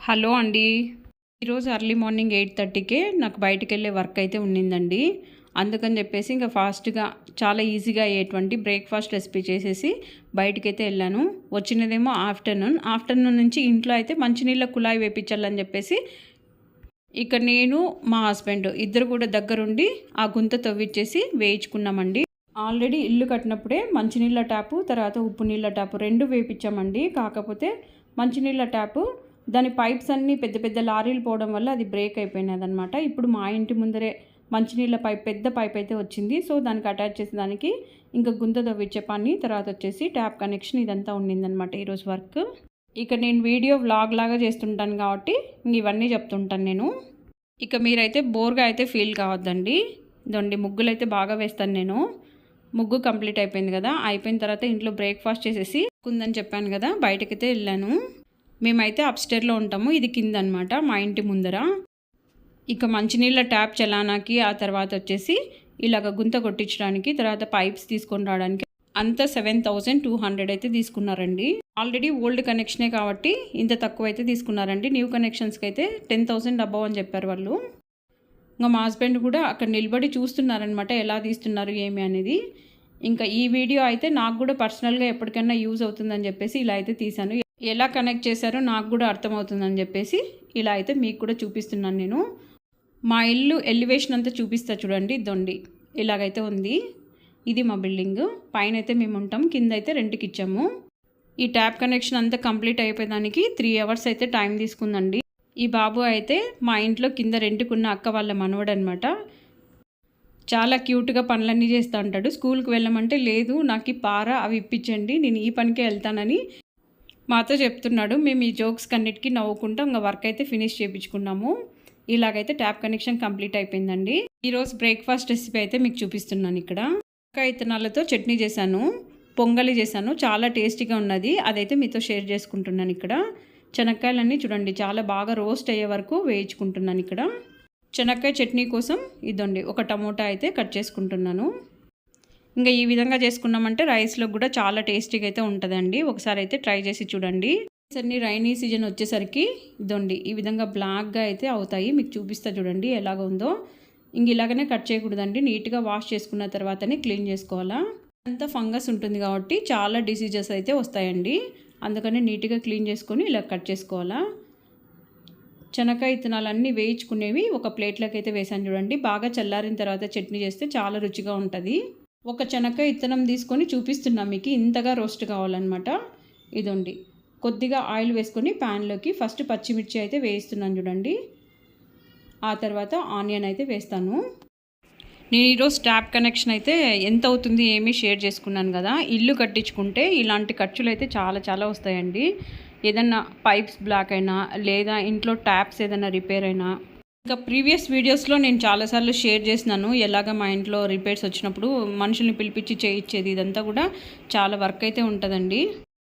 Hello అండి. ఈరోజు early morning 8:30కే నాకు బయటికెళ్ళే వర్క్ అయితే ఉండిందండి. అందుకని చెప్పేసి ఇంకా ఫాస్ట్గా చాలా ఈజీగా అయ్యేటువంటి బ్రేక్ఫాస్ట్ రెసిపీ చేసేసి బయటికైతే వెళ్ళాను. వచ్చినదేమో ఆఫ్టర్నూన్ నుంచి ఇంట్లో అయితే మంచినీళ్ళ కుళాయి వేపించాలని చెప్పేసి ఇక నేను మా హస్బెండ్ ఇద్దరు కూడా దగ్గరుండి ఆ గుంత తవ్విచ్చేసి వేయించుకున్నామండి. ఆల్రెడీ ఇల్లు కట్టినప్పుడే మంచినీళ్ళ ట్యాపు తర్వాత ఉప్పు నీళ్ళ ట్యాపు 2 వేపించామండి. కాకపోతే మంచినీళ్ళ ట్యాపు దాని పైప్స్ అన్నీ పెద్ద పెద్ద లారీలు పోవడం వల్ల అది బ్రేక్ అయిపోయినదనమాట. ఇప్పుడు మా ఇంటి ముందరే మంచినీళ్ళ పైప్ పెద్ద పైప్ అయితే వచ్చింది. సో దానికి అటాచ్ చేసిన దానికి ఇంకా గుంత తవ్విచ్చే పని, తర్వాత వచ్చేసి ట్యాప్ కనెక్షన్ ఇదంతా ఉండిందనమాట ఈరోజు వర్క్. ఇక నేను వీడియో వ్లాగ్ లాగా చేస్తుంటాను కాబట్టి ఇవన్నీ చెప్తుంటాను నేను. ఇక మీరైతే బోర్గా అయితే ఫీల్ కావద్దండి. ఇదండి ముగ్గులు అయితే బాగా వేస్తాను నేను. ముగ్గు కంప్లీట్ అయిపోయింది కదా. అయిపోయిన తర్వాత ఇంట్లో బ్రేక్ఫాస్ట్ చేసేసి కుందని చెప్పాను కదా, బయటకైతే వెళ్ళాను. మేమైతే అప్స్టేర్లో ఉంటాము, ఇది కింద అనమాట మా ఇంటి ముందర. ఇక మంచినీళ్ళ ట్యాప్ చలానాకి, ఆ తర్వాత వచ్చేసి ఇలాగ గుంత కొట్టించడానికి, తర్వాత పైప్స్ తీసుకొని రావడానికి అంతా 7,200 అయితే తీసుకున్నారండి. ఆల్రెడీ ఓల్డ్ కనెక్షనే కాబట్టి ఇంత తక్కువ అయితే తీసుకున్నారండి. న్యూ కనెక్షన్స్కి అయితే 10,000 అబవ్ అని చెప్పారు వాళ్ళు. ఇంకా మా హస్బెండ్ కూడా అక్కడ నిలబడి చూస్తున్నారనమాట ఎలా తీస్తున్నారు ఏమి అనేది. ఇంకా ఈ వీడియో అయితే నాకు కూడా పర్సనల్గా ఎప్పటికైనా యూజ్ అవుతుందని చెప్పేసి ఇలా అయితే తీశాను. ఎలా కనెక్ట్ చేశారో నాకు కూడా అర్థమవుతుందని చెప్పేసి ఇలా అయితే మీకు కూడా చూపిస్తున్నాను నేను. మా ఇల్లు ఎలివేషన్ అంతా చూపిస్తా చూడండి. దొండి ఇలాగైతే ఉంది. ఇది మా బిల్డింగ్. పైన అయితే మేము ఉంటాం, కింద అయితే రెంట్కి ఇచ్చాము. ఈ ట్యాప్ కనెక్షన్ అంతా కంప్లీట్ అయిపోయేదానికి 3 hours అయితే టైం తీసుకుందండి. ఈ బాబు అయితే మా ఇంట్లో కింద రెంట్కున్న అక్క వాళ్ళ మనవడు అనమాట. చాలా క్యూట్గా పనులన్నీ చేస్తూ ఉంటాడు. స్కూల్కి వెళ్ళమంటే లేదు నాకు ఈ పార అవి ఇప్పించండి, నేను ఈ పనికే వెళ్తానని మాతో చెప్తున్నాడు. మేము ఈ జోక్స్ కన్నిటికీ నవ్వుకుంటాం. ఇంకా వర్క్ అయితే ఫినిష్ చేయించుకున్నాము. ఇలాగైతే ట్యాప్ కనెక్షన్ కంప్లీట్ అయిపోయిందండి. ఈరోజు బ్రేక్ఫాస్ట్ రెసిపీ అయితే మీకు చూపిస్తున్నాను. ఇక్కడ ఇత్తనాలతో చట్నీ చేశాను, పొంగలి చేశాను, చాలా టేస్టీగా ఉన్నది. అదైతే మీతో షేర్ చేసుకుంటున్నాను. ఇక్కడ శనక్కాయలన్నీ చూడండి చాలా బాగా రోస్ట్ అయ్యే వరకు వేయించుకుంటున్నాను. ఇక్కడ శనక్కాయ చట్నీ కోసం ఇదండి ఒక టమోటా అయితే కట్ చేసుకుంటున్నాను. ఇంకా ఈ విధంగా చేసుకున్నామంటే రైస్లో కూడా చాలా టేస్టీగా అయితే ఉంటుందండి. ఒకసారి అయితే ట్రై చేసి చూడండి. అన్ని రైనీ సీజన్ వచ్చేసరికి ఇదండి ఈ విధంగా బ్లాక్గా అయితే అవుతాయి. మీకు చూపిస్తా చూడండి ఎలాగ ఉందో. ఇంక ఇలాగనే కట్ చేయకూడదండి, నీట్గా వాష్ చేసుకున్న తర్వాతనే క్లీన్ చేసుకోవాలా. అంతా ఫంగస్ ఉంటుంది కాబట్టి చాలా డిసీజెస్ అయితే వస్తాయండి. అందుకని నీట్గా క్లీన్ చేసుకొని ఇలా కట్ చేసుకోవాలా. శనక్కాయ ఇత్తనాలన్నీ వేయించుకునేవి ఒక ప్లేట్లోకి అయితే వేసాను చూడండి. బాగా చల్లారిన తర్వాత చట్నీ చేస్తే చాలా రుచిగా ఉంటుంది. ఒక శనక్కాయ ఇత్తనం తీసుకొని చూపిస్తున్నా మీకు, ఇంతగా రోస్ట్ కావాలన్నమాట. ఇదండి కొద్దిగా ఆయిల్ వేసుకొని ప్యాన్లోకి ఫస్ట్ పచ్చిమిర్చి అయితే వేయిస్తున్నాను చూడండి. ఆ తర్వాత ఆనియన్ అయితే వేస్తాను. నేను ఈరోజు ట్యాప్ కనెక్షన్ అయితే ఎంత అవుతుంది ఏమీ షేర్ చేసుకున్నాను కదా. ఇల్లు కట్టించుకుంటే ఇలాంటి ఖర్చులు అయితే చాలా వస్తాయండి. ఏదన్నా పైప్స్ బ్లాక్ అయినా లేదా ఇంట్లో ట్యాప్స్ ఏదైనా రిపేర్ అయినా. ఇంకా ప్రీవియస్ వీడియోస్లో నేను చాలాసార్లు షేర్ చేసినాను ఎలాగ మా ఇంట్లో రిపేర్స్ వచ్చినప్పుడు మనుషుల్ని పిలిపించి చేయించేది. ఇదంతా కూడా చాలా వర్క్ అయితే ఉంటుందండి.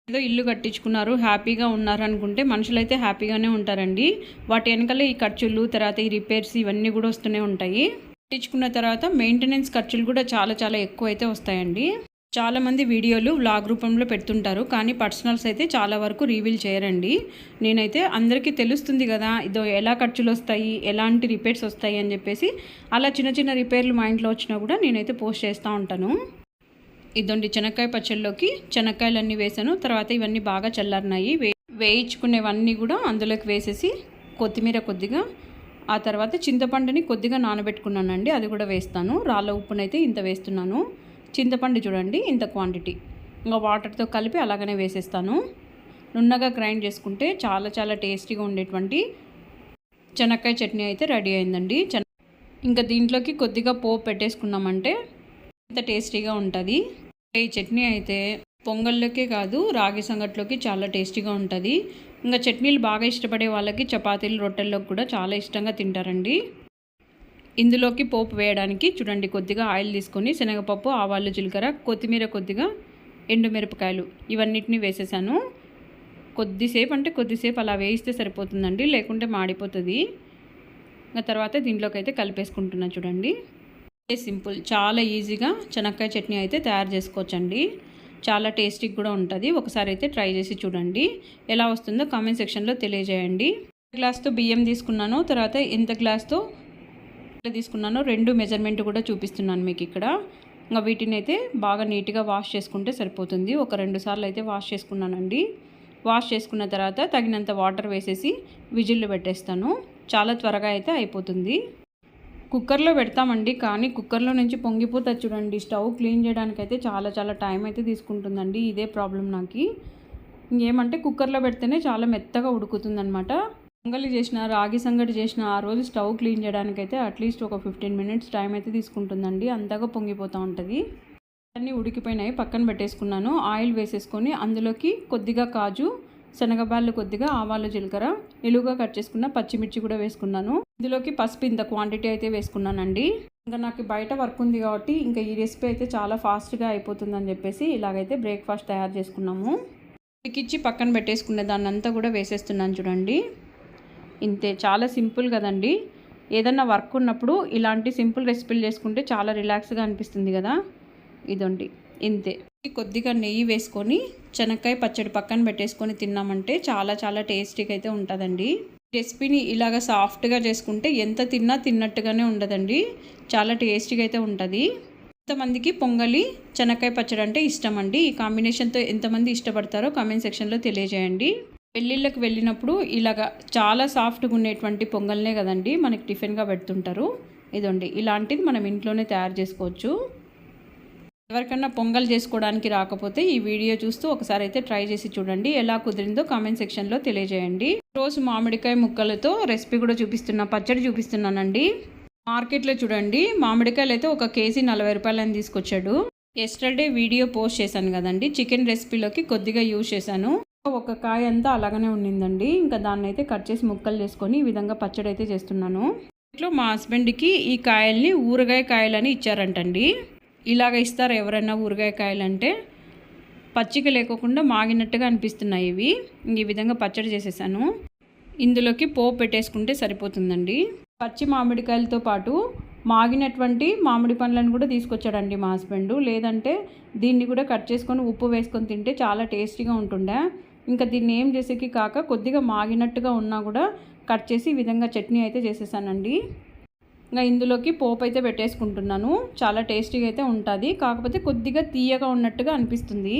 ఏదో ఇల్లు కట్టించుకున్నారు హ్యాపీగా ఉన్నారు అనుకుంటే మనుషులైతే హ్యాపీగానే ఉంటారండి. వాటి వెనకాల ఈ ఖర్చులు, తర్వాత ఈ రిపేర్స్ ఇవన్నీ కూడా వస్తూనే ఉంటాయి. కట్టించుకున్న తర్వాత మెయింటెనెన్స్ ఖర్చులు కూడా చాలా ఎక్కువ అయితే వస్తాయండి. చాలామంది వీడియోలు వ్లాగ్ రూపంలో పెడుతుంటారు, కానీ పర్సనల్స్ అయితే చాలా వరకు రివీల్ చేయరండి. నేనైతే అందరికీ తెలుస్తుంది కదా ఇదో ఎలా ఖర్చులు వస్తాయి, ఎలాంటి రిపేర్స్ వస్తాయి అని చెప్పేసి అలా చిన్న రిపేర్లు మా ఇంట్లో వచ్చినా కూడా నేనైతే పోస్ట్ చేస్తూ ఉంటాను. ఇదండి శనక్కాయ పచ్చళ్ళలోకి శనక్కాయలన్నీ వేసాను. తర్వాత ఇవన్నీ బాగా చల్లారినాయి. వేయించుకునేవన్నీ కూడా అందులోకి వేసేసి కొత్తిమీర కొద్దిగా, ఆ తర్వాత చింతపండుని కొద్దిగా నానబెట్టుకున్నానండి, అది కూడా వేస్తాను. రాళ్ళ ఉప్పునైతే ఇంత వేస్తున్నాను. చింతపండు చూడండి ఇంత క్వాంటిటీ. ఇంకా వాటర్తో కలిపి అలాగనే వేసేస్తాను. నున్నగా గ్రైండ్ చేసుకుంటే చాలా టేస్టీగా ఉండేటువంటి శనక్కాయ చట్నీ అయితే రెడీ అయిందండి. ఇంకా దీంట్లోకి కొద్దిగా పోపు పెట్టేసుకున్నామంటే ఇంత టేస్టీగా ఉంటుంది. ఈ చట్నీ అయితే పొంగల్లోకే కాదు రాగి సంగట్లోకి చాలా టేస్టీగా ఉంటుంది. ఇంకా చట్నీలు బాగా ఇష్టపడే వాళ్ళకి చపాతీలు, రొట్టెల్లోకి కూడా చాలా ఇష్టంగా తింటారండి. ఇందులోకి పోపు వేయడానికి చూడండి కొద్దిగా ఆయిల్ తీసుకొని శనగపప్పు, ఆవాలు, జీలకర్ర, కొత్తిమీర, కొద్దిగా ఎండుమిరపకాయలు ఇవన్నిటిని వేసేసాను. కొద్దిసేపు అలా వేయిస్తే సరిపోతుందండి, లేకుంటే మాడిపోతుంది. ఇంకా తర్వాత దీంట్లోకి అయితే కలిపేసుకుంటున్నా చూడండి. సింపుల్, చాలా ఈజీగా శనక్కాయ చట్నీ అయితే తయారు చేసుకోవచ్చండి. చాలా టేస్టీగా కూడా ఉంటుంది. ఒకసారి అయితే ట్రై చేసి చూడండి. ఎలా వస్తుందో కామెంట్ సెక్షన్లో తెలియజేయండి. గ్లాస్తో బియ్యం తీసుకున్నాను, తర్వాత ఎంత గ్లాస్తో తీసుకున్నాను, రెండు మెజర్మెంట్ కూడా చూపిస్తున్నాను మీకు ఇక్కడ. ఇంకా వీటిని అయితే బాగా నీట్గా వాష్ చేసుకుంటే సరిపోతుంది. ఒక 2 సార్లు అయితే వాష్ చేసుకున్నానండి. వాష్ చేసుకున్న తర్వాత తగినంత వాటర్ వేసేసి విజిల్లు పెట్టేస్తాను. చాలా త్వరగా అయితే అయిపోతుంది. కుక్కర్లో పెడతామండి, కానీ కుక్కర్లో నుంచి పొంగిపోతుంది చూడండి. స్టవ్ క్లీన్ చేయడానికైతే చాలా టైం అయితే తీసుకుంటుందండి. ఇదే ప్రాబ్లం నాకు. ఇంకేమంటే కుక్కర్లో పెడితేనే చాలా మెత్తగా ఉడుకుతుందనమాట. పొంగలి చేసిన, రాగి సంగటి చేసిన ఆ రోజు స్టవ్ క్లీన్ చేయడానికైతే అట్లీస్ట్ ఒక 15 మినిట్స్ టైం అయితే తీసుకుంటుందండి. అంతగా పొంగిపోతూ ఉంటుంది. అన్నీ ఉడికిపోయినాయి, పక్కన పెట్టేసుకున్నాను. ఆయిల్ వేసేసుకొని అందులోకి కొద్దిగా కాజు, శనగబాళ్ళు, కొద్దిగా ఆవాలు, జీలకర్ర, నిలువుగా కట్ చేసుకున్న పచ్చిమిర్చి కూడా వేసుకున్నాను. ఇందులోకి పసుపు ఇంత క్వాంటిటీ అయితే వేసుకున్నానండి. ఇంకా నాకు బయట వర్క్ ఉంది కాబట్టి ఇంకా ఈ రెసిపీ అయితే చాలా ఫాస్ట్గా అయిపోతుందని చెప్పేసి ఇలాగైతే బ్రేక్ఫాస్ట్ తయారు చేసుకున్నాము. ఉడికిచ్చి పక్కన పెట్టేసుకునే దాన్ని అంతా కూడా వేసేస్తున్నాను చూడండి. ఇంతే, చాలా సింపుల్ కదండి. ఏదన్నా వర్క్ ఉన్నప్పుడు ఇలాంటి సింపుల్ రెసిపీలు చేసుకుంటే చాలా రిలాక్స్గా అనిపిస్తుంది కదా. ఇదండి, ఇంతే. కొద్దిగా నెయ్యి వేసుకొని శనక్కాయ పచ్చడి పక్కన పెట్టేసుకొని తిన్నామంటే చాలా టేస్టీగా అయితే ఉంటుందండి. రెసిపీని ఇలాగ సాఫ్ట్గా చేసుకుంటే ఎంత తిన్నా తిన్నట్టుగానే ఉండదండి. చాలా టేస్టీగా అయితే ఉంటుంది. ఎంతమందికి పొంగలి శనక్కాయ పచ్చడి అంటే ఇష్టం అండి. ఈ కాంబినేషన్తో ఎంతమంది ఇష్టపడతారో కామెంట్ సెక్షన్లో తెలియజేయండి. పెళ్ళిళ్ళకి వెళ్ళినప్పుడు ఇలాగ చాలా సాఫ్ట్గా ఉండేటువంటి పొంగల్నే కదండి మనకి టిఫిన్గా పెడుతుంటారు. ఇదండి, ఇలాంటిది మనం ఇంట్లోనే తయారు చేసుకోవచ్చు. ఎవరికన్నా పొంగల్ చేసుకోవడానికి రాకపోతే ఈ వీడియో చూస్తూ ఒకసారి అయితే ట్రై చేసి చూడండి. ఎలా కుదిరిందో కామెంట్ సెక్షన్లో తెలియజేయండి. రోజు మామిడికాయ ముక్కలతో రెసిపీ కూడా పచ్చడి చూపిస్తున్నానండి. మార్కెట్లో చూడండి, మామిడికాయలు అయితే 1 కేజీ 40 రూపాయలని తీసుకొచ్చాడు. ఎస్టర్డే వీడియో పోస్ట్ చేశాను కదండి, చికెన్ రెసిపీలోకి కొద్దిగా యూజ్ చేశాను. 1 కాయ అంతా అలాగనే ఉండిందండి. ఇంకా దాన్ని అయితే కట్ చేసి ముక్కలు చేసుకొని ఈ విధంగా పచ్చడి అయితే చేస్తున్నాను. ఇంట్లో మా హస్బెండ్కి ఈ కాయల్ని ఊరగాయ కాయలని ఇచ్చారంటండి. ఇలాగ ఇస్తారు ఎవరైనా ఊరగాయ కాయలంటే. పచ్చిక లేకోకుండా మాగినట్టుగా అనిపిస్తున్నాయి ఇవి. ఈ విధంగా పచ్చడి చేసేసాను. ఇందులోకి పోపు పెట్టేసుకుంటే సరిపోతుందండి. పచ్చి మామిడికాయలతో పాటు మాగినటువంటి మామిడి పండ్లను కూడా తీసుకొచ్చాడండి మా హస్బెండ్. లేదంటే దీన్ని కూడా కట్ చేసుకొని ఉప్పు వేసుకొని తింటే చాలా టేస్టీగా ఉంటుండే. ఇంకా దీన్ని ఏం చేసేకి కాక కొద్దిగా మాగినట్టుగా ఉన్నా కూడా కట్ చేసి ఈ విధంగా చట్నీ అయితే చేసేసానండి. ఇంకా ఇందులోకి పోపు అయితే పెట్టేసుకుంటున్నాను. చాలా టేస్టీగా అయితే ఉంటుంది, కాకపోతే కొద్దిగా తీయగా ఉన్నట్టుగా అనిపిస్తుంది.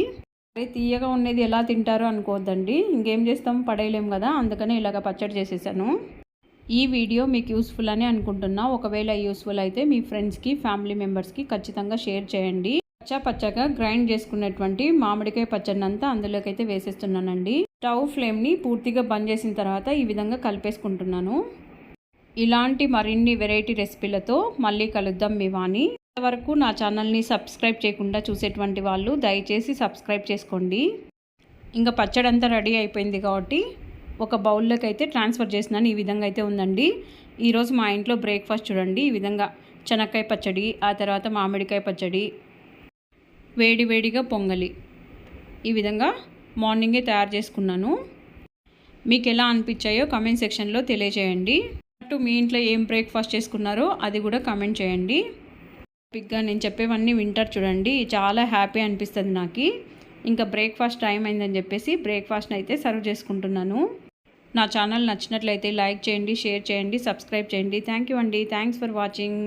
అరే, తీయగా ఉండేది ఎలా తింటారో అనుకోవద్దండి. ఇంకేం చేస్తాం, పడేయలేం కదా, అందుకనే ఇలాగ పచ్చడి చేసేసాను. ఈ వీడియో మీకు యూస్ఫుల్ అని అనుకుంటున్నా. ఒకవేళ యూస్ఫుల్ అయితే మీ ఫ్రెండ్స్కి, ఫ్యామిలీ మెంబర్స్కి ఖచ్చితంగా షేర్ చేయండి. పచ్చగా గ్రైండ్ చేసుకున్నటువంటి మామిడికాయ పచ్చడిని అంతా అందులోకి అయితే వేసేస్తున్నానండి. స్టవ్ ఫ్లేమ్ని పూర్తిగా బంద్ చేసిన తర్వాత ఈ విధంగా కలిపేసుకుంటున్నాను. ఇలాంటి మరిన్ని వెరైటీ రెసిపీలతో మళ్ళీ కలుద్దాం మీ వాణి. ఇంతవరకు నా ఛానల్ని సబ్స్క్రైబ్ చేయకుండా చూసేటువంటి వాళ్ళు దయచేసి సబ్స్క్రైబ్ చేసుకోండి. ఇంకా పచ్చడి అంతా రెడీ అయిపోయింది కాబట్టి ఒక బౌల్లోకి అయితే ట్రాన్స్ఫర్ చేసినాను. ఈ విధంగా అయితే ఉందండి. ఈరోజు మా ఇంట్లో బ్రేక్ఫాస్ట్ చూడండి, ఈ విధంగా శనక్కాయ పచ్చడి, ఆ తర్వాత మామిడికాయ పచ్చడి, వేడిగా పొంగలి, ఈ విధంగా మార్నింగే తయారు చేసుకున్నాను. మీకు ఎలా అనిపించాయో కామెంట్ సెక్షన్లో తెలియజేయండి. మీ ఇంట్లో ఏం బ్రేక్ఫాస్ట్ చేసుకున్నారో అది కూడా కామెంట్ చేయండి. పిగ్గా నేను చెప్పేవన్నీ వింటారు చూడండి, చాలా హ్యాపీ అనిపిస్తుంది నాకు. ఇంకా బ్రేక్ఫాస్ట్ టైం అయిందని చెప్పేసి బ్రేక్ఫాస్ట్ని అయితే సర్వ్ చేసుకుంటున్నాను. నా ఛానల్ నచ్చినట్లయితే లైక్ చేయండి, షేర్ చేయండి, సబ్స్క్రైబ్ చేయండి. థ్యాంక్ యూ అండి. Thanks for watching.